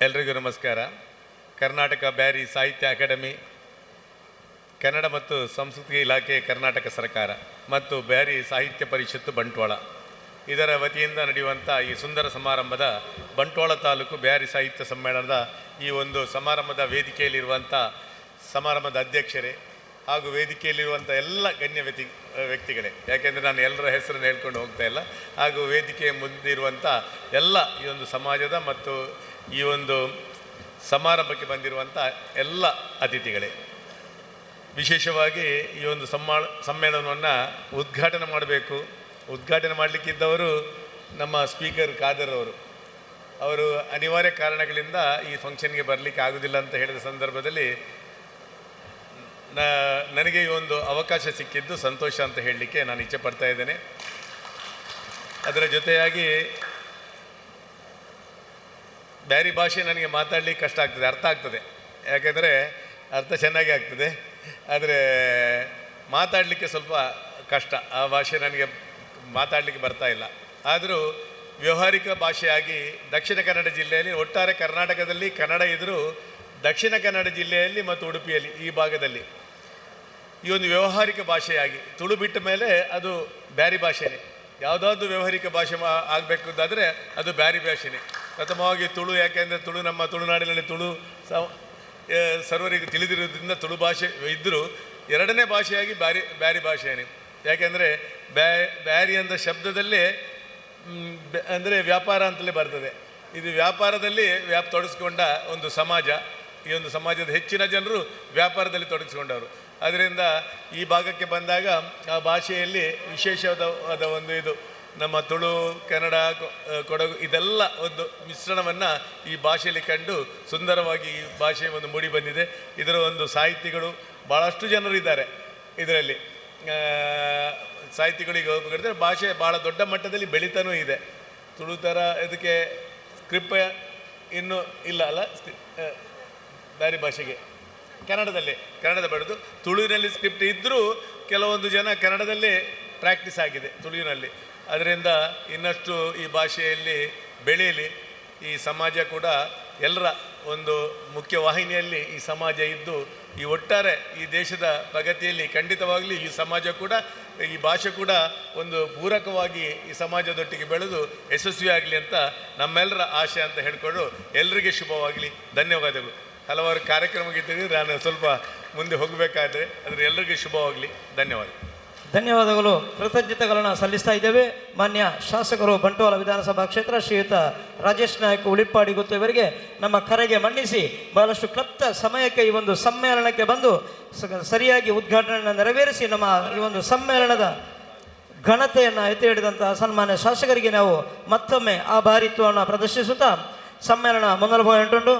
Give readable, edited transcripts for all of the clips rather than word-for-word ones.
ಎಲ್ರಿಗೂ ನಮಸ್ಕಾರ. ಕರ್ನಾಟಕ ಬ್ಯಾರಿ ಸಾಹಿತ್ಯ ಅಕಾಡೆಮಿ, ಕನ್ನಡ ಮತ್ತು ಸಂಸ್ಕೃತಿ ಇಲಾಖೆ, ಕರ್ನಾಟಕ ಸರ್ಕಾರ ಮತ್ತು ಬ್ಯಾರಿ ಸಾಹಿತ್ಯ ಪರಿಷತ್ತು ಬಂಟ್ವಾಳ ಇದರ ವತಿಯಿಂದ ನಡೆಯುವಂಥ ಈ ಸುಂದರ ಸಮಾರಂಭದ ಬಂಟ್ವಾಳ ತಾಲೂಕು ಬ್ಯಾರಿ ಸಾಹಿತ್ಯ ಸಮ್ಮೇಳನದ ಈ ಒಂದು ಸಮಾರಂಭದ ವೇದಿಕೆಯಲ್ಲಿರುವಂಥ ಸಮಾರಂಭದ ಅಧ್ಯಕ್ಷರೇ ಹಾಗೂ ವೇದಿಕೆಯಲ್ಲಿರುವಂಥ ಎಲ್ಲ ಗಣ್ಯ ವ್ಯಕ್ತಿಗಳೇ, ಯಾಕೆಂದರೆ ನಾನು ಎಲ್ಲರ ಹೆಸರನ್ನು ಹೇಳ್ಕೊಂಡು ಹೋಗ್ತಾ ಇಲ್ಲ, ಹಾಗೂ ವೇದಿಕೆಯ ಮುಂದಿರುವಂಥ ಎಲ್ಲ ಈ ಒಂದು ಸಮಾಜದ ಮತ್ತು ಈ ಒಂದು ಸಮಾರಂಭಕ್ಕೆ ಬಂದಿರುವಂಥ ಎಲ್ಲ ಅತಿಥಿಗಳೇ, ವಿಶೇಷವಾಗಿ ಈ ಒಂದು ಸಮ್ಮೇಳನವನ್ನು ಉದ್ಘಾಟನೆ ಮಾಡಬೇಕು. ಉದ್ಘಾಟನೆ ಮಾಡಲಿಕ್ಕಿದ್ದವರು ನಮ್ಮ ಸ್ಪೀಕರ್ ಖಾದರ್ ಅವರು ಅನಿವಾರ್ಯ ಕಾರಣಗಳಿಂದ ಈ ಫಂಕ್ಷನ್ಗೆ ಬರಲಿಕ್ಕೆ ಆಗೋದಿಲ್ಲ ಅಂತ ಹೇಳಿದ ಸಂದರ್ಭದಲ್ಲಿ ನನಗೆ ಈ ಒಂದು ಅವಕಾಶ ಸಿಕ್ಕಿದ್ದು ಸಂತೋಷ ಅಂತ ಹೇಳಲಿಕ್ಕೆ ನಾನು ಇಚ್ಛೆ ಪಡ್ತಾ ಇದ್ದೇನೆ. ಅದರ ಜೊತೆಯಾಗಿ ಬ್ಯಾರಿ ಭಾಷೆ ನನಗೆ ಮಾತಾಡಲಿಕ್ಕೆ ಕಷ್ಟ ಆಗ್ತದೆ, ಅರ್ಥ ಆಗ್ತದೆ, ಯಾಕೆಂದರೆ ಅರ್ಥ ಚೆನ್ನಾಗಿ ಆಗ್ತದೆ, ಆದರೆ ಮಾತಾಡಲಿಕ್ಕೆ ಸ್ವಲ್ಪ ಕಷ್ಟ. ಆ ಭಾಷೆ ನನಗೆ ಮಾತಾಡಲಿಕ್ಕೆ ಬರ್ತಾ ಇಲ್ಲ. ಆದರೂ ವ್ಯಾವಹಾರಿಕ ಭಾಷೆಯಾಗಿ ದಕ್ಷಿಣ ಕನ್ನಡ ಜಿಲ್ಲೆಯಲ್ಲಿ, ಒಟ್ಟಾರೆ ಕರ್ನಾಟಕದಲ್ಲಿ ಕನ್ನಡ ಇದ್ದರೂ ದಕ್ಷಿಣ ಕನ್ನಡ ಜಿಲ್ಲೆಯಲ್ಲಿ ಮತ್ತು ಉಡುಪಿಯಲ್ಲಿ ಈ ಭಾಗದಲ್ಲಿ ಈ ಒಂದು ವ್ಯಾವಹಾರಿಕ ಭಾಷೆಯಾಗಿ, ತುಳು ಬಿಟ್ಟ ಮೇಲೆ ಅದು ಬ್ಯಾರಿ ಭಾಷೆನೇ. ಯಾವುದಾದ್ರು ವ್ಯಾವಹಾರಿಕ ಭಾಷೆ ಆಗಬೇಕು ಅಂತಾದರೆ ಅದು ಬ್ಯಾರಿ ಭಾಷೆನೇ. ಪ್ರಥಮವಾಗಿ ತುಳು, ಯಾಕೆಂದರೆ ತುಳು ನಮ್ಮ ತುಳುನಾಡಿನಲ್ಲಿ ತುಳು ಸರ್ವರಿಗೂ ತಿಳಿದಿರೋದ್ರಿಂದ ತುಳು ಭಾಷೆ ಇದ್ದರೂ ಎರಡನೇ ಭಾಷೆಯಾಗಿ ಬ್ಯಾರಿ ಭಾಷೆಯೇ. ಯಾಕೆಂದರೆ ಬ್ಯಾರಿ ಅಂತ ಶಬ್ದದಲ್ಲೇ ಅಂದರೆ ವ್ಯಾಪಾರ ಅಂತಲೇ ಬರ್ತದೆ. ಇದು ವ್ಯಾಪಾರದಲ್ಲಿ ತೊಡಗಿಸ್ಕೊಂಡ ಒಂದು ಸಮಾಜ. ಈ ಒಂದು ಸಮಾಜದ ಹೆಚ್ಚಿನ ಜನರು ವ್ಯಾಪಾರದಲ್ಲಿ ತೊಡಗಿಸ್ಕೊಂಡವರು. ಅದರಿಂದ ಈ ಭಾಗಕ್ಕೆ ಬಂದಾಗ ಆ ಭಾಷೆಯಲ್ಲಿ ವಿಶೇಷವಾದ ಒಂದು ಇದು ನಮ್ಮ ತುಳು, ಕನ್ನಡ, ಕೊಡಗು ಇದೆಲ್ಲ ಒಂದು ಮಿಶ್ರಣವನ್ನು ಈ ಭಾಷೆಯಲ್ಲಿ ಕಂಡು ಸುಂದರವಾಗಿ ಈ ಭಾಷೆ ಒಂದು ಮೂಡಿ ಬಂದಿದೆ. ಇದರ ಒಂದು ಸಾಹಿತಿಗಳು ಭಾಳಷ್ಟು ಜನರು ಇದ್ದಾರೆ. ಇದರಲ್ಲಿ ಸಾಹಿತಿಗಳಿಗೆ ಹೋಗ್ಬೇಕಾದ್ರೆ ಭಾಷೆ ಭಾಳ ದೊಡ್ಡ ಮಟ್ಟದಲ್ಲಿ ಬೆಳೀತಾನೂ ಇದೆ. ತುಳು ಥರ ಇದಕ್ಕೆ ಸ್ಕ್ರಿಪ್ಟ್ ಇನ್ನೂ ಇಲ್ಲ ಅಲ್ಲ, ಬ್ಯಾರಿ ಭಾಷೆಗೆ ಕನ್ನಡದ ಬರೆದು ತುಳುವಿನಲ್ಲಿ ಸ್ಕ್ರಿಪ್ಟ್ ಇದ್ದರೂ ಕೆಲವೊಂದು ಜನ ಕನ್ನಡದಲ್ಲೇ ಪ್ರಾಕ್ಟೀಸ್ ಆಗಿದೆ ತುಳುವಿನಲ್ಲಿ. ಅದರಿಂದ ಇನ್ನಷ್ಟು ಈ ಭಾಷೆಯಲ್ಲಿ ಬೆಳೆಯಲಿ. ಈ ಸಮಾಜ ಕೂಡ ಎಲ್ಲರ ಒಂದು ಮುಖ್ಯ ವಾಹಿನಿಯಲ್ಲಿ ಈ ಸಮಾಜ ಇದ್ದು ಈ ಒಟ್ಟಾರೆ ಈ ದೇಶದ ಪ್ರಗತಿಯಲ್ಲಿ ಖಂಡಿತವಾಗಲಿ ಈ ಸಮಾಜ ಕೂಡ, ಈ ಭಾಷೆ ಕೂಡ ಒಂದು ಪೂರಕವಾಗಿ ಈ ಸಮಾಜದೊಟ್ಟಿಗೆ ಬೆಳೆದು ಯಶಸ್ವಿಯಾಗಲಿ ಅಂತ ನಮ್ಮೆಲ್ಲರ ಆಶೆ ಅಂತ ಹೇಳಿಕೊಂಡು ಎಲ್ಲರಿಗೆ ಶುಭವಾಗಲಿ. ಧನ್ಯವಾದಗಳು. ಹಲವಾರು ಕಾರ್ಯಕ್ರಮಕ್ಕಿದ್ದೀವಿ, ನಾನು ಸ್ವಲ್ಪ ಮುಂದೆ ಹೋಗಬೇಕಾದ್ರೆ ಅದರ ಎಲ್ಲರಿಗೂ ಶುಭವಾಗಲಿ. ಧನ್ಯವಾದಗಳು. ಕೃತಜ್ಞತೆಗಳನ್ನು ಸಲ್ಲಿಸ್ತಾ ಇದ್ದೇವೆ. ಮಾನ್ಯ ಶಾಸಕರು ಬಂಟ್ವಾಳ ವಿಧಾನಸಭಾ ಕ್ಷೇತ್ರ ಶ್ರೀಯುತ ರಾಜೇಶ್ ನಾಯಕ್ ಉಳಿಪ್ಪಾಡಿ ಗೊತ್ತು ಇವರಿಗೆ ನಮ್ಮ ಕರೆಗೆ ಮನ್ನಿಸಿ ಬಹಳಷ್ಟು ಕ್ಲಪ್ತ ಸಮಯಕ್ಕೆ ಈ ಒಂದು ಸಮ್ಮೇಳನಕ್ಕೆ ಬಂದು ಸರಿಯಾಗಿ ಉದ್ಘಾಟನೆಯನ್ನು ನೆರವೇರಿಸಿ ನಮ್ಮ ಈ ಒಂದು ಸಮ್ಮೇಳನದ ಘನತೆಯನ್ನು ಎತ್ತಿ ಹಿಡಿದಂತಹ ಸನ್ಮಾನ್ಯ ಶಾಸಕರಿಗೆ ನಾವು ಮತ್ತೊಮ್ಮೆ ಆಭಾರಿತ್ವವನ್ನು ಪ್ರದರ್ಶಿಸುತ್ತಾ ಸಮ್ಮೇಳನ ಮುನ್ನಲು പോയിട്ടുണ്ടു.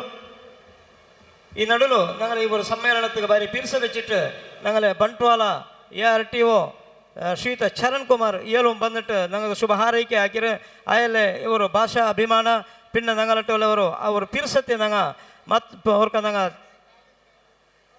ಈ ನಡುಲು ഞങ്ങൾ ഈ ഒരു സമ്മേളനത്തിന് ಬಾರಿ ಪೀರ್ಸ വെച്ചിട്ട് ഞങ്ങൾ ಬಂಟ್ವಾಳ ARTO ಶ್ರೀಯುತ ಚರಣ್ ಕುಮಾರ್ ಇಯಲು ಬಂದಿಟ್ಟು ഞങ്ങൾക്ക് ಶುಭ ಹಾರೈಕೆ ಹಾಕಿರು. ಆಯಲ್ಲೇ ಇವರು ಭಾಷಾ ಅಭಿಮಾನ ಪಿನ್ನ ഞങ്ങളಟ್ಟವರು ಅವರು ಪೀರ್ಸತ್ತೆ ನಂಗೆ ಮತ್ತು ಅವ್ರಿಗೆ ನಂಗೆ